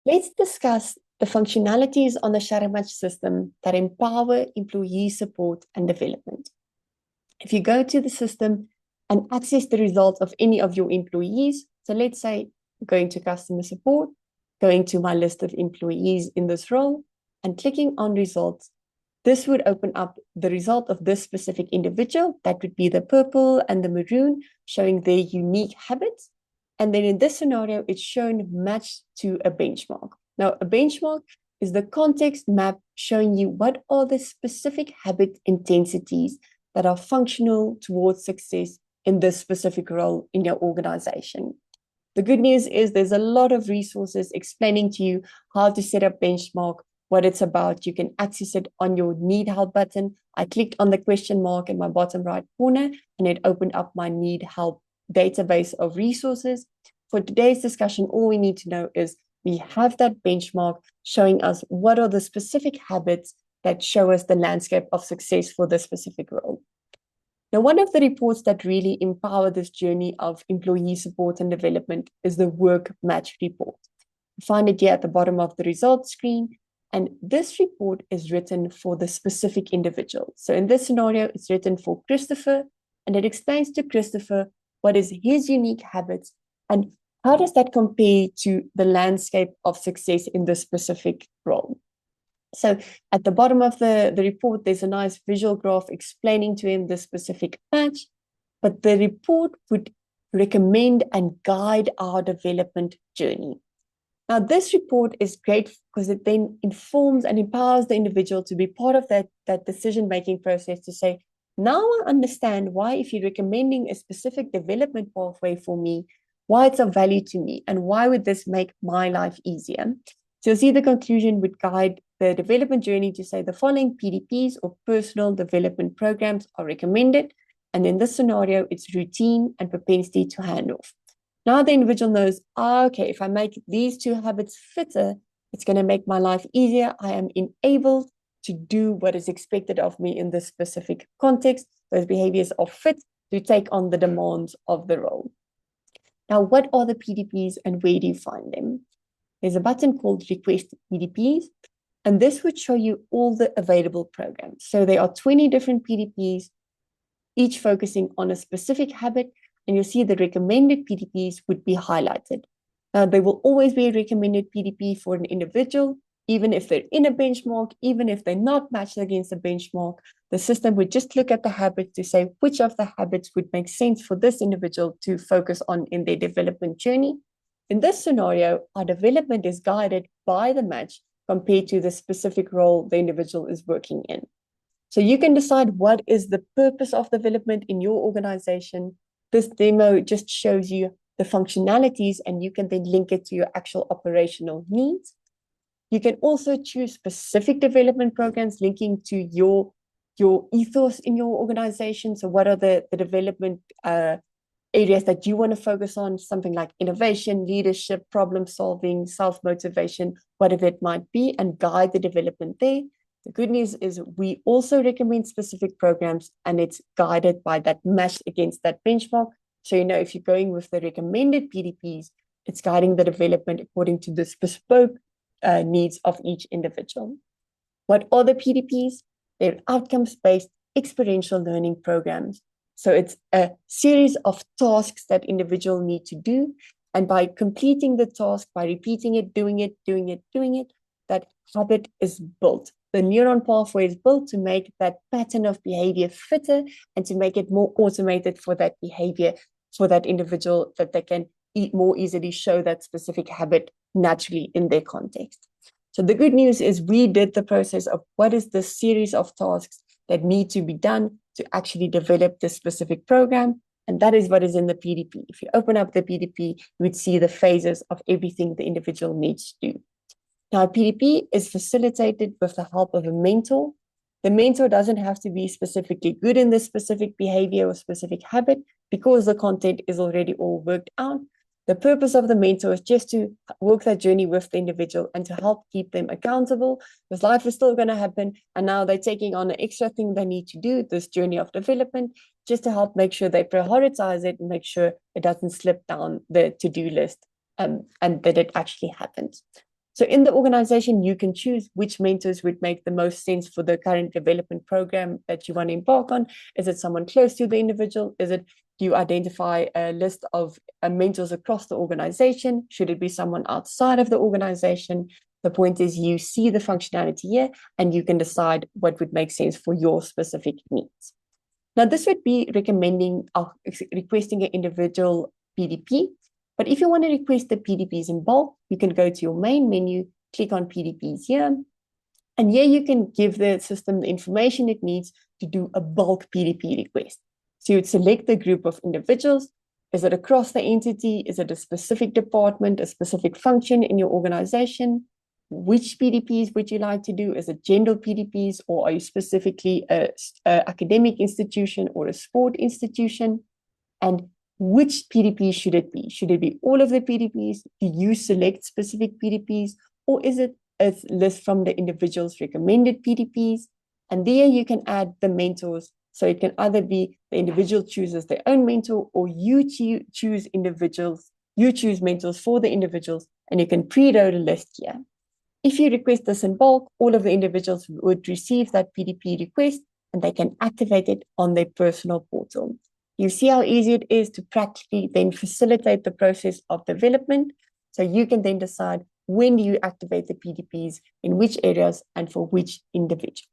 Let's discuss the functionalities on the ShadowMatch system that empower employee support and development. If you go to the system and access the results of any of your employees, so let's say going to customer support, going to my list of employees in this role, and clicking on results, this would open up the result of this specific individual. That would be the purple and the maroon, showing their unique habits. And then in this scenario, it's shown matched to a benchmark. Now, a benchmark is the context map showing you what are the specific habit intensities that are functional towards success in this specific role in your organization. The good news is there's a lot of resources explaining to you how to set up benchmark, what it's about. You can access it on your need help button. I clicked on the question mark in my bottom right corner and it opened up my need help database of resources. For today's discussion, all we need to know is we have that benchmark showing us what are the specific habits that show us the landscape of success for this specific role. Now, one of the reports that really empower this journey of employee support and development is the Work Match report. You find it here at the bottom of the results screen. And this report is written for the specific individual. So in this scenario, it's written for Christopher, and it explains to Christopher what is his unique habits and how does that compare to the landscape of success in this specific role. So at the bottom of the report, there's a nice visual graph explaining to him the specific match, but the report would recommend and guide our development journey. Now, this report is great because it then informs and empowers the individual to be part of that decision-making process to say, now I understand why, if you're recommending a specific development pathway for me, why it's of value to me, and why would this make my life easier. So you'll see the conclusion would guide the development journey to say the following PDPs or personal development programs are recommended. And in this scenario, it's routine and propensity to handoff. Now the individual knows, okay, if I make these two habits fitter, it's going to make my life easier. I am enabled to do what is expected of me in this specific context. Those behaviors are fit to take on the demands of the role. Now, what are the PDPs and where do you find them? There's a button called Request PDPs, and this would show you all the available programs. So there are 20 different PDPs, each focusing on a specific habit, and you'll see the recommended PDPs would be highlighted. Now, there will always be a recommended PDP for an individual, even if they're in a benchmark, even if they're not matched against a benchmark. The system would just look at the habits to say which of the habits would make sense for this individual to focus on in their development journey. In this scenario, our development is guided by the match compared to the specific role the individual is working in. So you can decide what is the purpose of development in your organization. This demo just shows you the functionalities, and you can then link it to your actual operational needs. You can also choose specific development programs linking to your ethos in your organization. So what are the development areas that you want to focus on, something like innovation, leadership, problem solving, self-motivation, whatever it might be, and guide the development there. The good news is we also recommend specific programs, and it's guided by that match against that benchmark. So, if you're going with the recommended PDPs, it's guiding the development according to the bespoke needs of each individual. What are the PDPs? They're outcomes-based experiential learning programs. So it's a series of tasks that individuals need to do. And by completing the task, by repeating it, doing it, that habit is built. The neuron pathway is built to make that pattern of behavior fitter and to make it more automated for that behavior, for that individual, that they can more easily show that specific habit naturally in their context. So the good news is we did the process of what is the series of tasks that need to be done to actually develop this specific program. And that is what is in the PDP. If you open up the PDP, you would see the phases of everything the individual needs to do. Now, PDP is facilitated with the help of a mentor. The mentor doesn't have to be specifically good in this specific behavior or specific habit because the content is already all worked out. The purpose of the mentor is just to walk that journey with the individual and to help keep them accountable, because life is still going to happen. And now they're taking on an extra thing they need to do, this journey of development, just to help make sure they prioritize it and make sure it doesn't slip down the to-do list and that it actually happens. So in the organization, you can choose which mentors would make the most sense for the current development program that you want to embark on. Is it someone close to the individual? Do you identify a list of mentors across the organization? Should it be someone outside of the organization? The point is you see the functionality here and you can decide what would make sense for your specific needs. Now, this would be requesting an individual PDP. But if you want to request the PDPs in bulk, you can go to your main menu, click on PDPs here. And here you can give the system the information it needs to do a bulk PDP request. So you would select the group of individuals. Is it across the entity? Is it a specific department, a specific function in your organization? Which PDPs would you like to do? Is it general PDPs, or are you specifically an academic institution or a sport institution? And which PDP should it be? Should it be all of the PDPs? Do you select specific PDPs? Or is it a list from the individual's recommended PDPs? And there you can add the mentors. So it can either be the individual chooses their own mentor, or you choose mentors for the individuals, and you can preload a list here. If you request this in bulk, all of the individuals would receive that PDP request and they can activate it on their personal portal. You see how easy it is to practically then facilitate the process of development. So you can then decide when do you activate the PDPs, in which areas, and for which individuals.